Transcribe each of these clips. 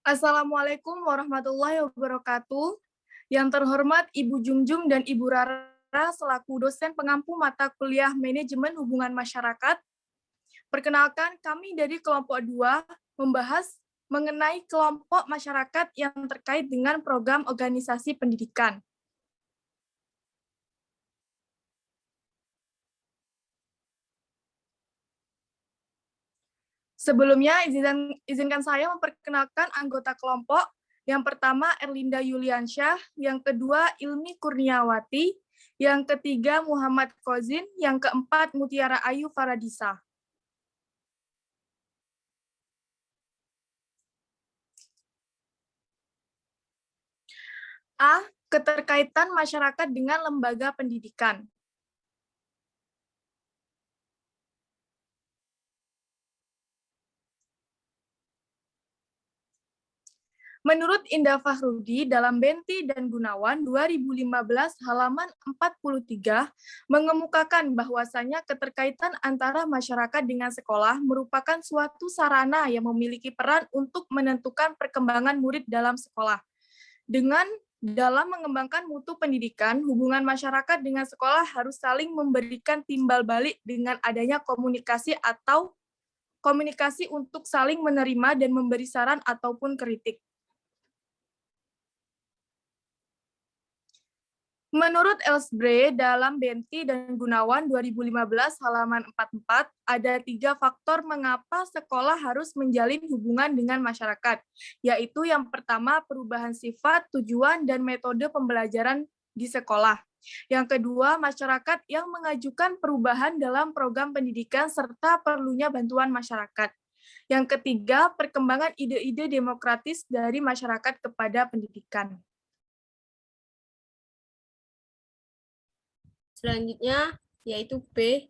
Assalamualaikum warahmatullahi wabarakatuh. Yang terhormat Ibu Jumjum dan Ibu Rara selaku dosen pengampu mata kuliah Manajemen Hubungan Masyarakat. Perkenalkan, kami dari kelompok 2 membahas mengenai kelompok masyarakat yang terkait dengan program organisasi pendidikan. Sebelumnya, izinkan saya memperkenalkan anggota kelompok. Yang pertama, Erlinda Yuliansyah. Yang kedua, Ilmi Kurniawati. Yang ketiga, Muhammad Kozin. Yang keempat, Mutiara Ayu Faradisa. A. Keterkaitan masyarakat dengan lembaga pendidikan. Menurut Indah Fahrudi dalam Benti dan Gunawan 2015 halaman 43 mengemukakan bahwasanya keterkaitan antara masyarakat dengan sekolah merupakan suatu sarana yang memiliki peran untuk menentukan perkembangan murid dalam sekolah. Dengan dalam mengembangkan mutu pendidikan, hubungan masyarakat dengan sekolah harus saling memberikan timbal balik dengan adanya komunikasi atau komunikasi untuk saling menerima dan memberi saran ataupun kritik. Menurut Elsbre dalam Benti dan Gunawan 2015 halaman 44, ada 3 faktor mengapa sekolah harus menjalin hubungan dengan masyarakat, yaitu yang pertama perubahan sifat, tujuan, dan metode pembelajaran di sekolah. Yang kedua, masyarakat yang mengajukan perubahan dalam program pendidikan serta perlunya bantuan masyarakat. Yang ketiga, perkembangan ide-ide demokratis dari masyarakat kepada pendidikan. Selanjutnya, yaitu B,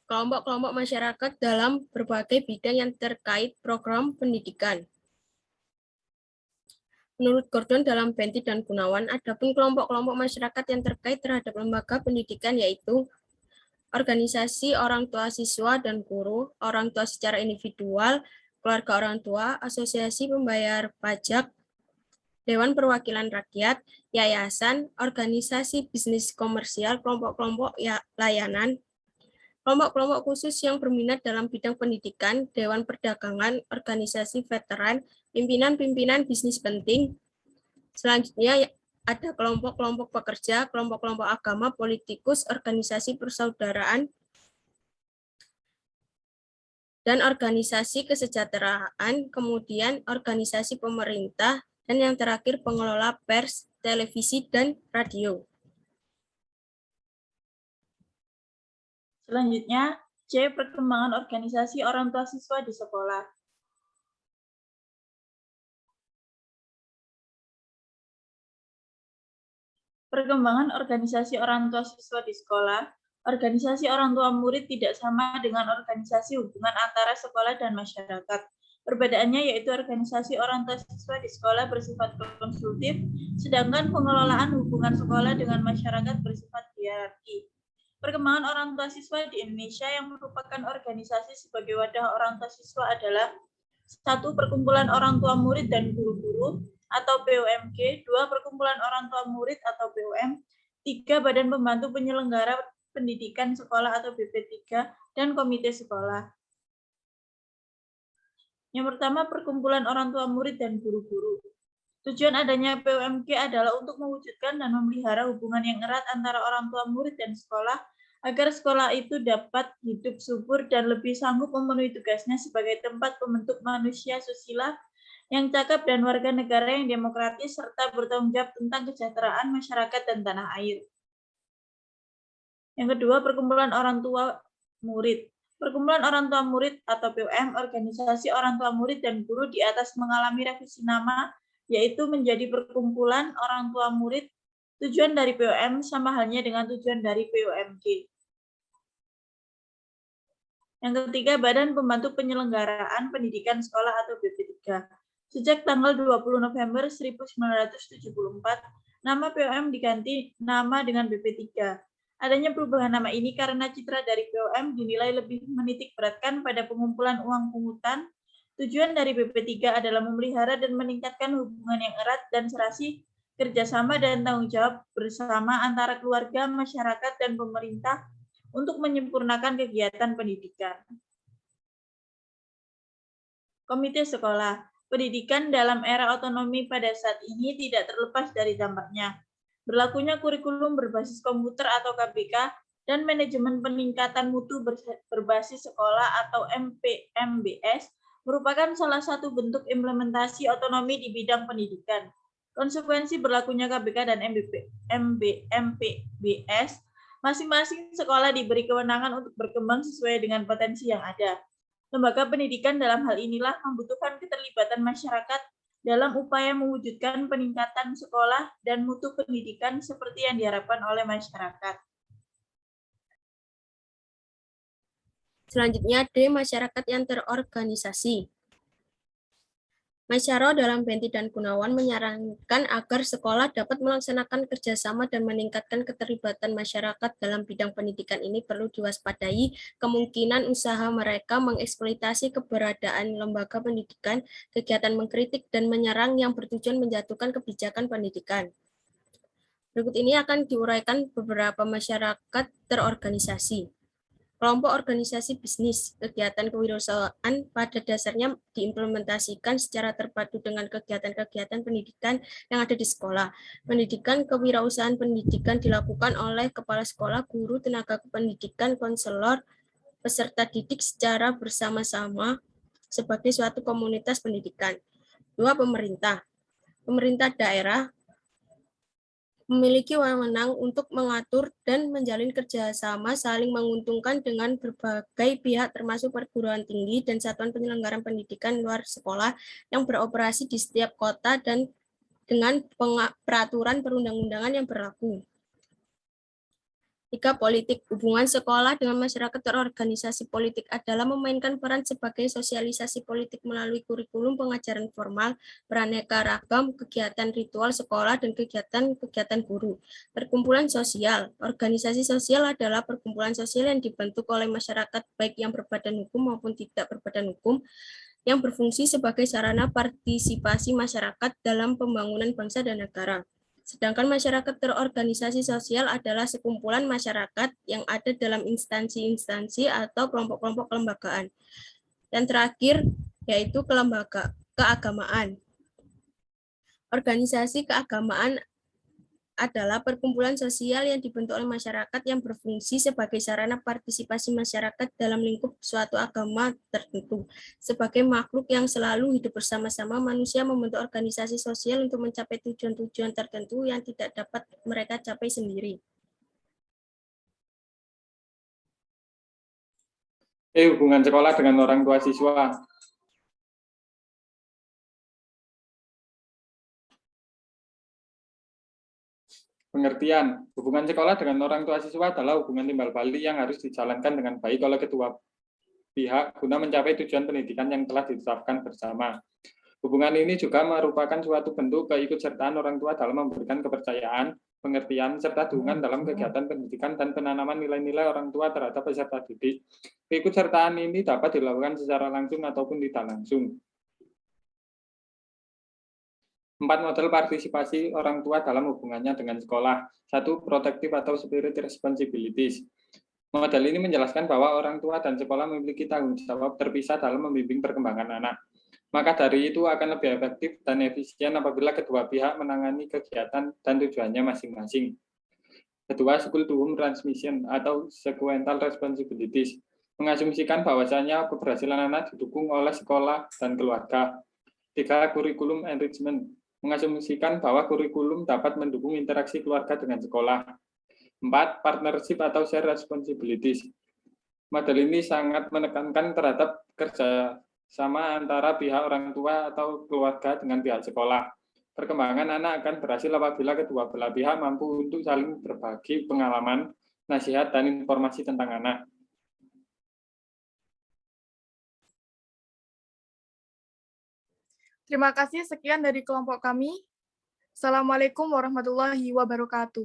kelompok-kelompok masyarakat dalam berbagai bidang yang terkait program pendidikan. Menurut Gordon dalam Benti dan Gunawan, adapun kelompok-kelompok masyarakat yang terkait terhadap lembaga pendidikan yaitu organisasi orang tua siswa dan guru, orang tua secara individual, keluarga orang tua, asosiasi pembayar pajak, Dewan Perwakilan Rakyat, yayasan, organisasi bisnis komersial, kelompok-kelompok layanan, kelompok-kelompok khusus yang berminat dalam bidang pendidikan, Dewan Perdagangan, organisasi veteran, pimpinan-pimpinan bisnis penting. Selanjutnya ada kelompok-kelompok pekerja, kelompok-kelompok agama, politikus, organisasi persaudaraan, dan organisasi kesejahteraan, kemudian organisasi pemerintah, dan yang terakhir pengelola pers, televisi, dan radio. Selanjutnya, C. Perkembangan organisasi orang tua siswa di sekolah. Perkembangan organisasi orang tua siswa di sekolah. Organisasi orang tua murid tidak sama dengan organisasi hubungan antara sekolah dan masyarakat. Perbedaannya yaitu organisasi orang tua siswa di sekolah bersifat konsultif, sedangkan pengelolaan hubungan sekolah dengan masyarakat bersifat hierarki. Perkembangan orang tua siswa di Indonesia yang merupakan organisasi sebagai wadah orang tua siswa adalah 1. Perkumpulan orang tua murid dan guru-guru atau POMG, 2. Perkumpulan orang tua murid atau POM, 3. Badan Pembantu Penyelenggara Pendidikan Sekolah atau BP3, dan Komite Sekolah. Yang pertama, perkumpulan orang tua murid dan guru-guru. Tujuan adanya POMG adalah untuk mewujudkan dan memelihara hubungan yang erat antara orang tua murid dan sekolah, agar sekolah itu dapat hidup subur dan lebih sanggup memenuhi tugasnya sebagai tempat pembentuk manusia susila yang cakap dan warga negara yang demokratis serta bertanggung jawab tentang kesejahteraan masyarakat dan tanah air. Yang kedua, perkumpulan orang tua murid. Perkumpulan orang tua murid atau POM, organisasi orang tua murid dan guru di atas mengalami revisi nama, yaitu menjadi perkumpulan orang tua murid. Tujuan dari POM sama halnya dengan tujuan dari POMG. Yang ketiga, Badan Pembantu Penyelenggaraan Pendidikan Sekolah atau BP3. Sejak tanggal 20 November 1974, nama POM diganti nama dengan BP3. Adanya perubahan nama ini karena citra dari POM dinilai lebih menitik beratkan pada pengumpulan uang pungutan Tujuan dari BP3 adalah memelihara dan meningkatkan hubungan yang erat dan serasi, kerjasama dan tanggung jawab bersama antara keluarga, masyarakat, dan pemerintah untuk menyempurnakan kegiatan pendidikan. Komite sekolah. Pendidikan dalam era otonomi pada saat ini tidak terlepas dari dampaknya. Berlakunya kurikulum berbasis komputer atau KBK dan manajemen peningkatan mutu berbasis sekolah atau MPMBS merupakan salah satu bentuk implementasi otonomi di bidang pendidikan. Konsekuensi berlakunya KBK dan MPBS, masing-masing sekolah diberi kewenangan untuk berkembang sesuai dengan potensi yang ada. Lembaga pendidikan dalam hal inilah membutuhkan keterlibatan masyarakat dalam upaya mewujudkan peningkatan sekolah dan mutu pendidikan seperti yang diharapkan oleh masyarakat. Selanjutnya D. Masyarakat yang terorganisasi. Masyaro dalam Benti dan Gunawan menyarankan agar sekolah dapat melaksanakan kerjasama dan meningkatkan keterlibatan masyarakat dalam bidang pendidikan. Ini perlu diwaspadai kemungkinan usaha mereka mengeksploitasi keberadaan lembaga pendidikan, kegiatan mengkritik dan menyerang yang bertujuan menjatuhkan kebijakan pendidikan. Berikut ini akan diuraikan beberapa masyarakat terorganisasi. Kelompok organisasi bisnis, kegiatan kewirausahaan pada dasarnya diimplementasikan secara terpadu dengan kegiatan-kegiatan pendidikan yang ada di sekolah. Pendidikan kewirausahaan pendidikan dilakukan oleh kepala sekolah, guru, tenaga kependidikan, konselor, peserta didik secara bersama-sama sebagai suatu komunitas pendidikan. 2. Pemerintah. Pemerintah daerah memiliki wewenang untuk mengatur dan menjalin kerjasama saling menguntungkan dengan berbagai pihak termasuk perguruan tinggi dan satuan penyelenggaraan pendidikan luar sekolah yang beroperasi di setiap kota dan dengan peraturan perundang-undangan yang berlaku. 3. Politik. Hubungan sekolah dengan masyarakat terorganisasi politik adalah memainkan peran sebagai sosialisasi politik melalui kurikulum pengajaran formal, beraneka ragam, kegiatan ritual sekolah, dan kegiatan guru. Perkumpulan sosial. Organisasi sosial adalah perkumpulan sosial yang dibentuk oleh masyarakat baik yang berbadan hukum maupun tidak berbadan hukum, yang berfungsi sebagai sarana partisipasi masyarakat dalam pembangunan bangsa dan negara. Sedangkan masyarakat terorganisasi sosial adalah sekumpulan masyarakat yang ada dalam instansi-instansi atau kelompok-kelompok kelembagaan. Dan terakhir, yaitu keagamaan. Organisasi keagamaan adalah perkumpulan sosial yang dibentuk oleh masyarakat yang berfungsi sebagai sarana partisipasi masyarakat dalam lingkup suatu agama tertentu. Sebagai makhluk yang selalu hidup bersama-sama, manusia membentuk organisasi sosial untuk mencapai tujuan-tujuan tertentu yang tidak dapat mereka capai sendiri. Hubungan sekolah dengan orang tua siswa. Pengertian, hubungan sekolah dengan orang tua siswa adalah hubungan timbal balik yang harus dijalankan dengan baik oleh kedua pihak guna mencapai tujuan pendidikan yang telah ditetapkan bersama. Hubungan ini juga merupakan suatu bentuk keikutsertaan orang tua dalam memberikan kepercayaan, pengertian, serta dukungan dalam kegiatan pendidikan dan penanaman nilai-nilai orang tua terhadap peserta didik. Keikutsertaan ini dapat dilakukan secara langsung ataupun tidak langsung. 4 model partisipasi orang tua dalam hubungannya dengan sekolah. 1. Protective atau spirit responsibilities. Model ini menjelaskan bahwa orang tua dan sekolah memiliki tanggung jawab terpisah dalam membimbing perkembangan anak. Maka dari itu akan lebih efektif dan efisien apabila kedua pihak menangani kegiatan dan tujuannya masing-masing. Kedua, school to home transmission atau sequential responsibilities. Mengasumsikan bahwasanya keberhasilan anak didukung oleh sekolah dan keluarga. 3. Curriculum enrichment. Mengasumsikan bahwa kurikulum dapat mendukung interaksi keluarga dengan sekolah. 4. Partnership atau share responsibilities. Model ini sangat menekankan terhadap kerjasama antara pihak orang tua atau keluarga dengan pihak sekolah. Perkembangan anak akan berhasil apabila kedua belah pihak mampu untuk saling berbagi pengalaman, nasihat, dan informasi tentang anak. Terima kasih, sekian dari kelompok kami. Assalamualaikum warahmatullahi wabarakatuh.